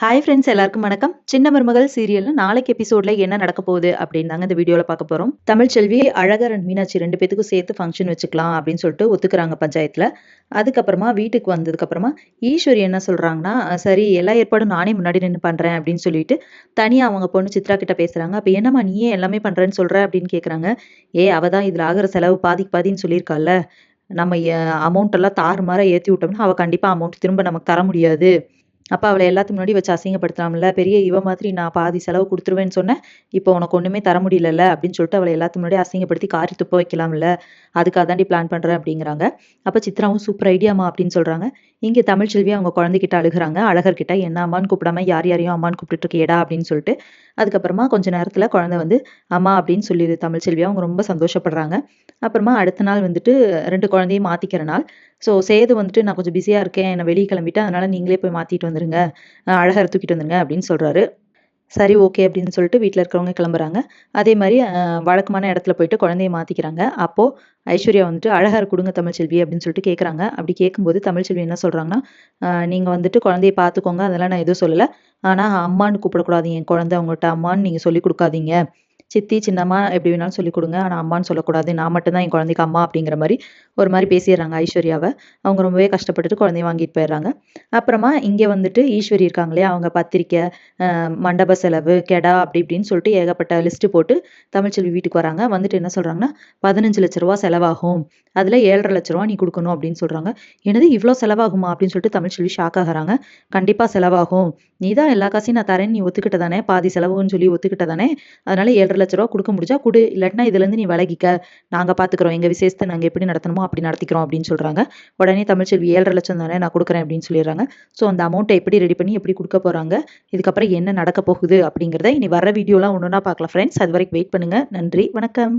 Hi friends, எல்லாருக்கும் வணக்கம். சின்ன மருமகள் சீரியல்ல நாளைக்கு எபிசோட்ல என்ன நடக்க போகுது அப்படின்னு தாங்க இந்த வீடியோல பார்க்க போறோம். தமிழ்ச்செல்வி, அழகர் அண்ட் மீனாட்சி 2 பேத்துக்கும் சேர்த்து ஃபங்க்ஷன் வச்சுக்கலாம் அப்படின்னு சொல்லிட்டு ஒத்துக்குறாங்க பஞ்சாயத்துல. அதுக்கப்புறமா வீட்டுக்கு வந்ததுக்கு அப்புறமா ஈஸ்வரி என்ன சொல்றாங்கன்னா, சரி எல்லா ஏற்பாடும் நானே முன்னாடி நின்னு பண்றேன் அப்படின்னு சொல்லிட்டு தனியா அவங்க பொண்ணு சித்ரா கிட்ட பேசுறாங்க. அப்ப என்னம்மா நீயே எல்லாமே பண்றேன்னு சொல்ற அப்படின்னு கேக்குறாங்க. அவ தான் இதுல ஆகுற செலவு பாதிக்கு பாதின்னு சொல்லியிருக்கால்ல. நம்ம அமௌண்ட் எல்லாம் தாறுமாறா ஏத்தி விட்டோம்னா அவ கண்டிப்பா அமௌண்ட் திரும்ப நமக்கு தர முடியாது. அப்ப அவள எல்லாத்துக்கும் முன்னாடி வச்சு அசிங்கப்படுத்தலாம்ல. பெரிய இவ மாதிரி நான் பாதி செலவு குடுத்துருவேன்னு சொன்னேன். இப்போ உனக்கு ஒண்ணுமே தர முடியலல்ல அப்படின்னு சொல்லிட்டு அவள எல்லாத்துக்கும் முன்னாடி அசிங்கப்படுத்தி காரி துப்ப வைக்கலாம்ல. அதுக்காக தாண்டி பிளான் பண்றேன் அப்படிங்கிறாங்க. அப்ப சித்ராவும் சூப்பர் ஐடியாமா அப்படின்னு சொல்றாங்க. இங்க தமிழ்ச்செல்வி அவங்க குழந்தைகிட்ட அழுகுறாங்க. அழகர்கிட்ட என்ன அம்மான்னு கூப்பிடாம யார் யாரையும் அம்மான்னு கூப்பிட்டுட்டு இருக்கியேடா அப்படின்னு சொல்லிட்டு. அதுக்கப்புறமா கொஞ்ச நேரத்துல குழந்தை வந்து அம்மா அப்படின்னு சொல்லிடுது தமிழ்ச்செல்வி. அவங்க ரொம்ப சந்தோஷப்படுறாங்க. அப்புறமா அடுத்த நாள் வந்துட்டு 2 குழந்தையும் மாத்திக்கிற நாள். சேது வந்துட்டு நான் கொஞ்சம் பிஸியா இருக்கேன். நான் வெளிய கிளம்பிட்டேன். அதனால நீங்களே போய் மாத்திட்டு வந்துருங்க. அழகர தூக்கிட்டு வந்துருங்க அப்படின்னு சொல்றாரு. சரி ஓகே அப்படின்னு சொல்லிட்டு வீட்ல இருக்கிறவங்க கிளம்புறாங்க. அதே மாரி வழக்கமான இடத்துல போயிட்டு குழந்தைய மாத்திக்கிறாங்க. அப்போ ஐஸ்வர்யா வந்துட்டு அழகர குடுங்க தமிழ்ச்செல்வி அப்படின்னு சொல்லிட்டு கேட்குறாங்க. அப்படி கேட்கும்போது தமிழ்ச்செல்வி என்ன சொல்றாங்கன்னா, நீங்க வந்துட்டு குழந்தைய பார்த்துக்கோங்க. அதெல்லாம் நான் எதுவும் சொல்லல. ஆனா அம்மான்னு கூப்பிடக்கூடாது. என் குழந்தை உங்கள்ட்ட அம்மான்னு நீங்க சொல்லிக் குடுக்காதீங்க. சித்தி, சின்னம்மா எப்படி வேணாலும் சொல்லிக் குடுங்க. ஆனா அம்மான்னு சொல்லக்கூடாது. நான் மட்டும் தான் என் குழந்தைக்கு அம்மா அப்படிங்கிற மாரி ஒரு மாரி பேசிர்றாங்க ஐஸ்வர்யாவ. அவங்க ரொம்பவே கஷ்டப்பட்டுட்டு குழந்தைய வாங்கிட்டு போயிர்றாங்க. அப்புறமா இங்க வந்துட்டு ஈஸ்வரி இருக்காங்க இல்லையா? அவங்க பத்திரிக்கை, மண்டப செலவு, கெடா அப்படி இப்படின்னு சொல்லிட்டு ஏகப்பட்ட லிஸ்ட் போட்டு தமிழ்ச்செல்வி வீட்டுக்கு வராங்க. வந்துட்டு என்ன சொல்றாங்கன்னா, ₹15,00,000 செலவாகும். அதுல ₹7,50,000 நீ குடுக்கணும் அப்படின்னு சொல்றாங்க. என்னது இவ்ளோ செலவாகுமா? அப்படின்னு சொல்லிட்டு தமிழ்ச்செல்வி ஷாக் ஆகுறாங்க. கண்டிப்பா செலவாகும். நீ தான் எல்லா காசையும் நான் தரேன்னு நீ ஒத்துக்கிட்ட தானே? பாதி செலவுன்னு சொல்லி ஒத்துக்கிட்ட தானே? அதனால ₹7,50,000 குடுக்க முடிஞ்சா குடு. இல்லாட்டினா இதுலேருந்து நீ விலகிக்க. நாங்க பார்த்துக்கிறோம். எங்க விசேஷத்த நாங்க எப்படி நடத்தணுமோ அப்படி நடத்திக்கிறோம் அப்படின்னு சொல்றாங்க. உடனே தமிழ்ச்செல்வி 7,50,000 தானே நான் குடுக்குறேன் அப்படின்னு சொல்லிடுறாங்க. அந்த அமௌண்ட்ட எப்படி ரெடி பண்ணி எப்படி குடுக்க போறாங்க? இதுக்கப்புறம் என்ன நடக்க போகுது? அப்படிங்கிறத இனி வர்ற வீடியோலாம் ஒண்ணொண்ணா பார்க்கலாம் ஃப்ரெண்ட்ஸ். அதுவரைக்கும் வெயிட் பண்ணுங்க. நன்றி. வணக்கம்.